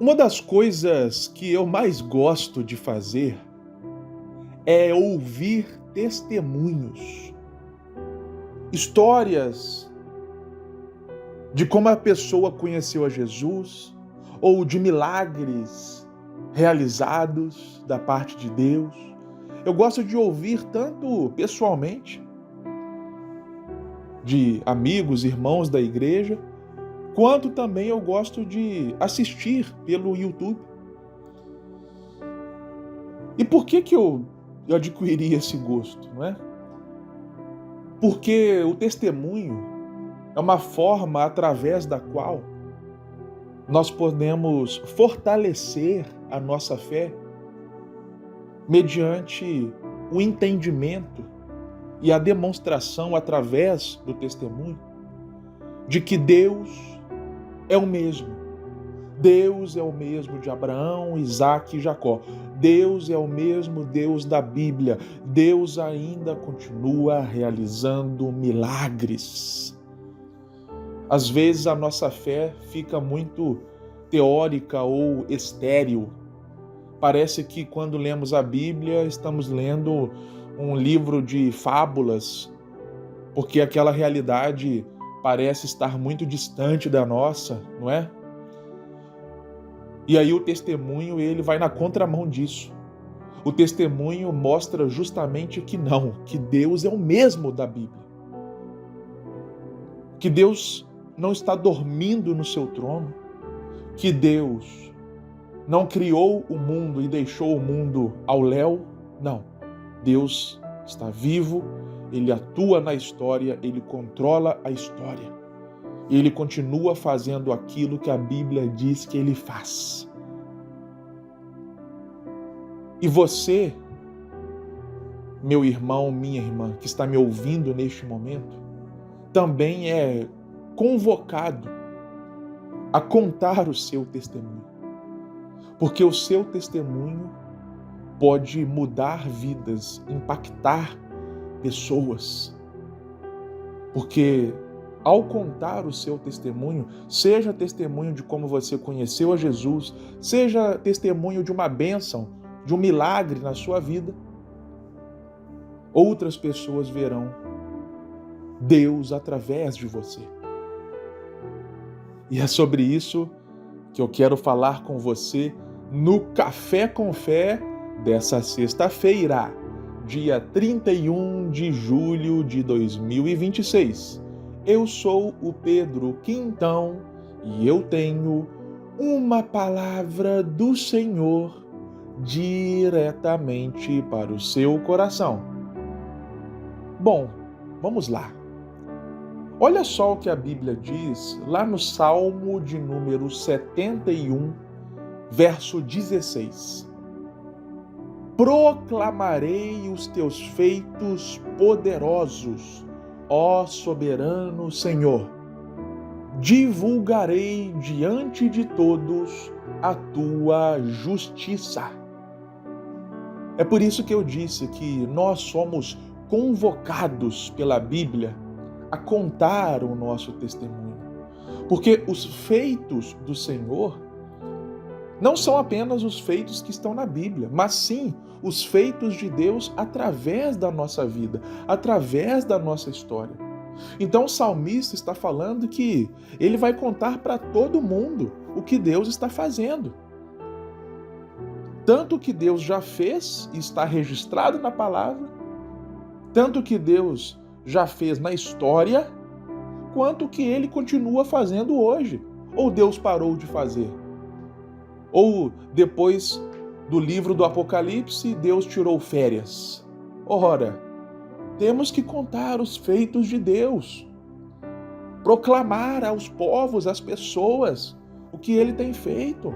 Uma das coisas que eu mais gosto de fazer é ouvir testemunhos, histórias de como a pessoa conheceu a Jesus ou de milagres realizados da parte de Deus. Eu gosto de ouvir tanto pessoalmente, de amigos, irmãos da igreja, quanto também eu gosto de assistir pelo YouTube. E por que eu adquiri esse gosto, não é? Porque o testemunho é uma forma através da qual nós podemos fortalecer a nossa fé mediante o entendimento e a demonstração através do testemunho de que Deus é o mesmo. Deus é o mesmo de Abraão, Isaque e Jacó. Deus é o mesmo Deus da Bíblia. Deus ainda continua realizando milagres. Às vezes a nossa fé fica muito teórica ou estéril. Parece que quando lemos a Bíblia estamos lendo um livro de fábulas, porque aquela realidade parece estar muito distante da nossa, não é? E aí o testemunho, ele vai na contramão disso. O testemunho mostra justamente que não, que Deus é o mesmo da Bíblia. Que Deus não está dormindo no seu trono, que Deus não criou o mundo e deixou o mundo ao léu, não. Deus está vivo, Ele atua na história, Ele controla a história. E Ele continua fazendo aquilo que a Bíblia diz que Ele faz. E você, meu irmão, minha irmã, que está me ouvindo neste momento, também é convocado a contar o seu testemunho. Porque o seu testemunho pode mudar vidas, impactar pessoas. Porque ao contar o seu testemunho, seja testemunho de como você conheceu a Jesus, seja testemunho de uma bênção, de um milagre na sua vida, outras pessoas verão Deus através de você. E é sobre isso que eu quero falar com você no Café com Fé dessa sexta-feira, dia 31 de julho de 2026. Eu sou o Pedro Quintão e eu tenho uma palavra do Senhor diretamente para o seu coração. Bom, vamos lá. Olha só o que a Bíblia diz lá no Salmo de número 71, verso 16. Proclamarei os teus feitos poderosos, ó soberano Senhor. Divulgarei diante de todos a tua justiça. É por isso que eu disse que nós somos convocados pela Bíblia a contar o nosso testemunho. Porque os feitos do Senhor não são apenas os feitos que estão na Bíblia, mas sim os feitos de Deus através da nossa vida, através da nossa história. Então o salmista está falando que ele vai contar para todo mundo o que Deus está fazendo. Tanto que Deus já fez e está registrado na palavra, tanto que Deus já fez na história, quanto que Ele continua fazendo hoje. Ou Deus parou de fazer? Ou depois do livro do Apocalipse, Deus tirou férias? Ora, temos que contar os feitos de Deus, proclamar aos povos, às pessoas, o que Ele tem feito.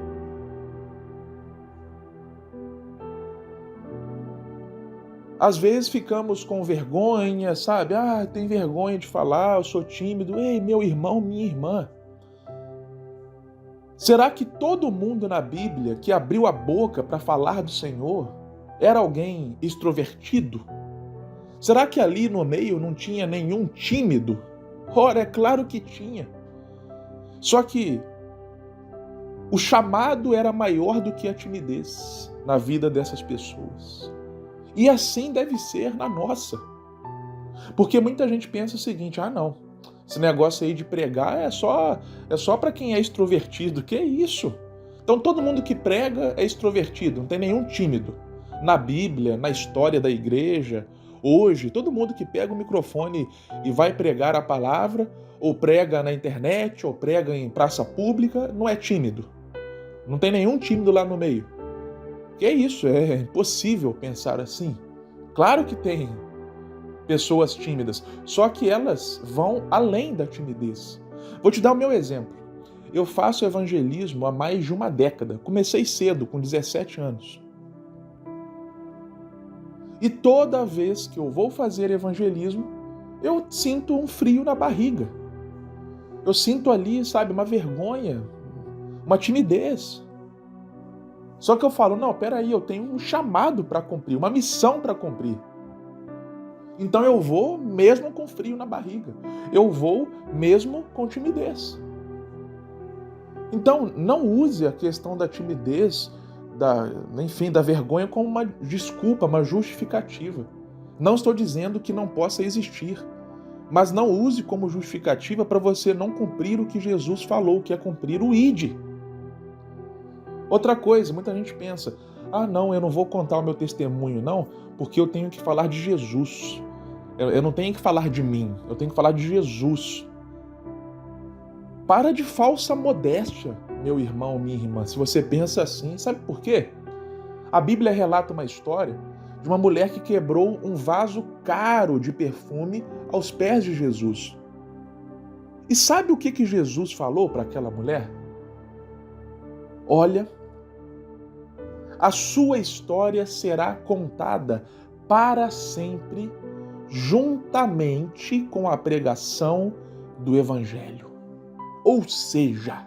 Às vezes ficamos com vergonha, sabe? Tem vergonha de falar, eu sou tímido. Ei, meu irmão, minha irmã. Será que todo mundo na Bíblia que abriu a boca para falar do Senhor era alguém extrovertido? Será que ali no meio não tinha nenhum tímido? Ora, é claro que tinha. Só que O chamado era maior do que a timidez na vida dessas pessoas. E assim deve ser na nossa. Porque muita gente pensa o seguinte: ah, não, esse negócio aí de pregar é só para quem é extrovertido. Que isso? Então todo mundo que prega é extrovertido, não tem nenhum tímido. Na Bíblia, na história da igreja, hoje, todo mundo que pega o microfone e vai pregar a palavra, ou prega na internet, ou prega em praça pública, não é tímido. Não tem nenhum tímido lá no meio. Que é isso? É impossível pensar assim. Claro que tem pessoas tímidas, só que elas vão além da timidez. Vou te dar o meu exemplo. Eu faço evangelismo há mais de uma década. Comecei cedo, com 17 anos. E toda vez que eu vou fazer evangelismo, eu sinto um frio na barriga. Eu sinto ali, sabe, uma vergonha, uma timidez. Só que eu falo, não, peraí, eu tenho um chamado para cumprir, uma missão para cumprir. Então eu vou mesmo com frio na barriga. Eu vou mesmo com timidez. Então não use a questão da timidez, da vergonha como uma desculpa, uma justificativa. Não estou dizendo que não possa existir, mas não use como justificativa para você não cumprir o que Jesus falou, que é cumprir o ID. Outra coisa, muita gente pensa, ah não, eu não vou contar o meu testemunho não, porque eu tenho que falar de Jesus. Eu não tenho que falar de mim, eu tenho que falar de Jesus. Para de falsa modéstia, meu irmão, minha irmã, se você pensa assim. Sabe por quê? A Bíblia relata uma história de uma mulher que quebrou um vaso caro de perfume aos pés de Jesus. E sabe o que Jesus falou para aquela mulher? Olha, a sua história será contada para sempre, juntamente com a pregação do Evangelho. Ou seja,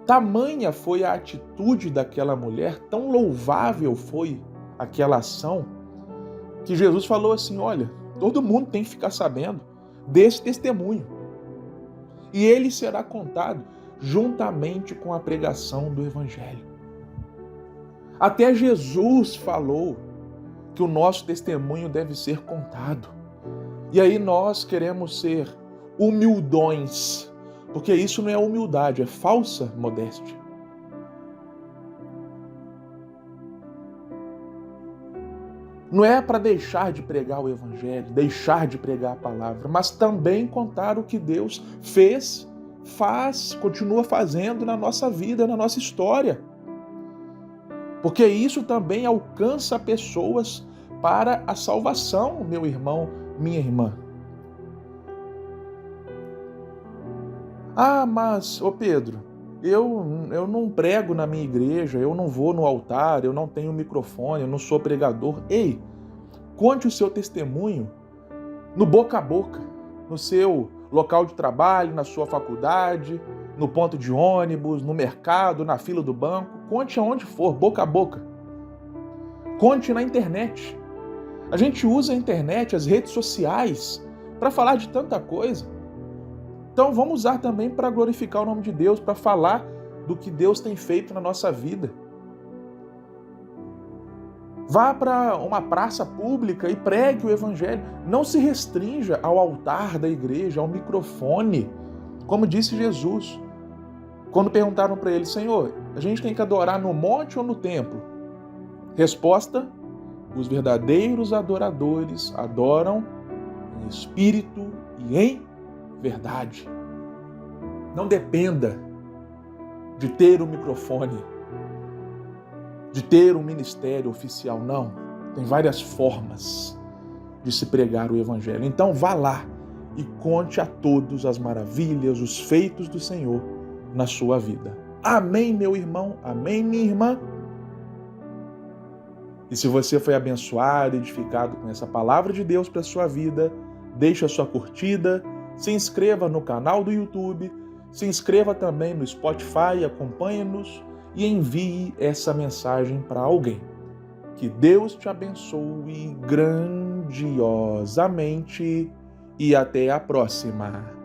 tamanha foi a atitude daquela mulher, tão louvável foi aquela ação, que Jesus falou assim, olha, todo mundo tem que ficar sabendo desse testemunho. E ele será contado juntamente com a pregação do Evangelho. Até Jesus falou que o nosso testemunho deve ser contado. E aí nós queremos ser humildões, porque isso não é humildade, é falsa modéstia. Não é para deixar de pregar o Evangelho, deixar de pregar a palavra, mas também contar o que Deus fez, faz, continua fazendo na nossa vida, na nossa história. Porque isso também alcança pessoas para a salvação, meu irmão, minha irmã. Ah, mas, ô Pedro, eu não prego na minha igreja, eu não vou no altar, eu não tenho microfone, eu não sou pregador. Ei, conte o seu testemunho no boca a boca, no seu local de trabalho, na sua faculdade, no ponto de ônibus, no mercado, na fila do banco. Conte aonde for, boca a boca. Conte na internet. A gente usa a internet, as redes sociais, para falar de tanta coisa. Então vamos usar também para glorificar o nome de Deus, para falar do que Deus tem feito na nossa vida. Vá para uma praça pública e pregue o Evangelho. Não se restrinja ao altar da igreja, ao microfone, como disse Jesus. Quando perguntaram para ele, Senhor, a gente tem que adorar no monte ou no templo? Resposta, os verdadeiros adoradores adoram em espírito e em verdade. Não dependa de ter um microfone, de ter um ministério oficial, não. Tem várias formas de se pregar o Evangelho. Então vá lá e conte a todos as maravilhas, os feitos do Senhor na sua vida. Amém, meu irmão? Amém, minha irmã? E se você foi abençoado, edificado com essa palavra de Deus para a sua vida, deixe a sua curtida, se inscreva no canal do YouTube, se inscreva também no Spotify, acompanhe-nos e envie essa mensagem para alguém. Que Deus te abençoe grandiosamente e até a próxima.